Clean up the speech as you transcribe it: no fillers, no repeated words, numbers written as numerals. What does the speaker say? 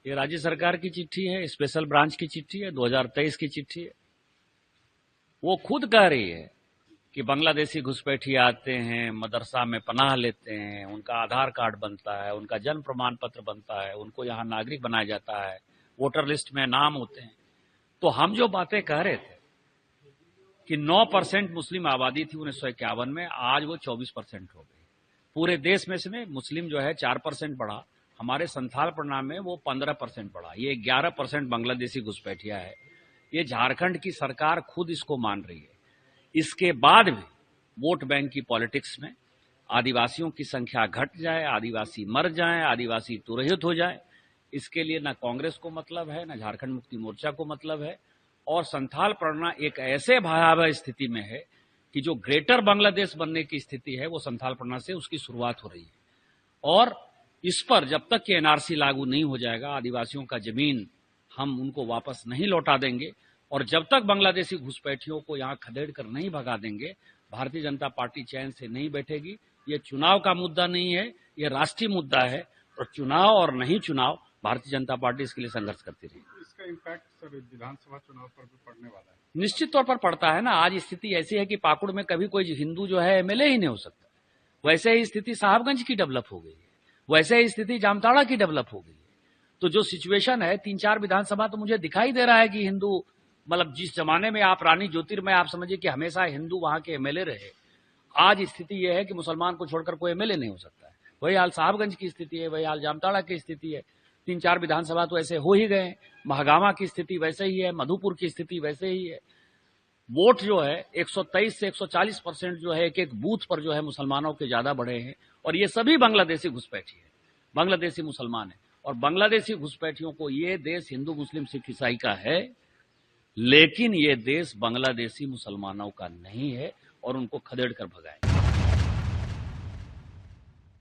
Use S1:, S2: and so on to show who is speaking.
S1: ये राज्य सरकार की चिट्ठी है, स्पेशल ब्रांच की चिट्ठी है, 2023 की चिट्ठी है। वो खुद कह रही है कि बांग्लादेशी घुसपैठिए आते हैं, मदरसा में पनाह लेते हैं, उनका आधार कार्ड बनता है, उनका जन्म प्रमाण पत्र बनता है, उनको यहाँ नागरिक बनाया जाता है, वोटर लिस्ट में नाम होते हैं। तो हम जो बातें कह रहे थे कि 9% मुस्लिम आबादी थी 1951 में, आज वो 24% हो गई। पूरे देश में से मुस्लिम जो है 4% बढ़ा, हमारे संथाल परिणाम में वो 15% बढ़ा। ये 11% बांग्लादेशी घुसपैठिया है। ये झारखंड की सरकार खुद इसको मान रही है। इसके बाद भी वोट बैंक की पॉलिटिक्स में आदिवासियों की संख्या घट जाए, आदिवासी मर जाएं, आदिवासी तुरहित हो जाए, इसके लिए न कांग्रेस को मतलब है, न झारखंड मुक्ति मोर्चा को मतलब है। और संथाल परगना एक ऐसे भयावह स्थिति में है कि जो ग्रेटर बांग्लादेश बनने की स्थिति है वो संथाल परगना से उसकी शुरुआत हो रही है। और इस पर जब तक कि एनआरसी लागू नहीं हो जाएगा, आदिवासियों का जमीन हम उनको वापस नहीं लौटा देंगे, और जब तक बांग्लादेशी घुसपैठियों को यहां खदेड़ कर नहीं भगा देंगे, भारतीय जनता पार्टी चैन से नहीं बैठेगी। ये चुनाव का मुद्दा नहीं है, ये राष्ट्रीय मुद्दा है, और चुनाव और नहीं चुनाव भारतीय जनता पार्टी इसके लिए संघर्ष करती रहेगी।
S2: इसका इम्पैक्ट सर विधानसभा चुनाव पर भी पड़ने वाला है?
S1: निश्चित तौर पर पड़ता है ना। आज स्थिति ऐसी है कि पाकुड़ में कभी कोई हिंदू जो है एमएलए ही नहीं हो सकता। वैसे ही स्थिति साहबगंज की डेवलप हो गई है, वैसे ही स्थिति जामताड़ा की डेवलप हो गई है। तो जो सिचुएशन है 3-4 विधानसभा तो मुझे दिखाई दे रहा है कि हिंदू, मतलब जिस जमाने में आप रानी ज्योतिर्मय आप समझिए कि हमेशा हिंदू वहां के एमएलए रहे, आज स्थिति यह है कि मुसलमान को छोड़कर कोई एमएलए नहीं हो सकता है। वही हाल साहबगंज की स्थिति है, वही हाल जामताड़ा की स्थिति है। 3-4 विधानसभा तो ऐसे हो ही गए। महागामा की स्थिति वैसे ही है, मधुपुर की स्थिति वैसे ही है। वोट जो है 123 से 140% जो है एक एक बूथ पर जो है मुसलमानों के ज्यादा बढ़े हैं, और ये सभी बांग्लादेशी घुसपैठी है, बांग्लादेशी मुसलमान है। और बांग्लादेशी घुसपैठियों को ये देश हिंदू मुस्लिम सिख ईसाई का है, लेकिन ये देश बांग्लादेशी मुसलमानों का नहीं है, और उनको खदेड़ कर भगाए।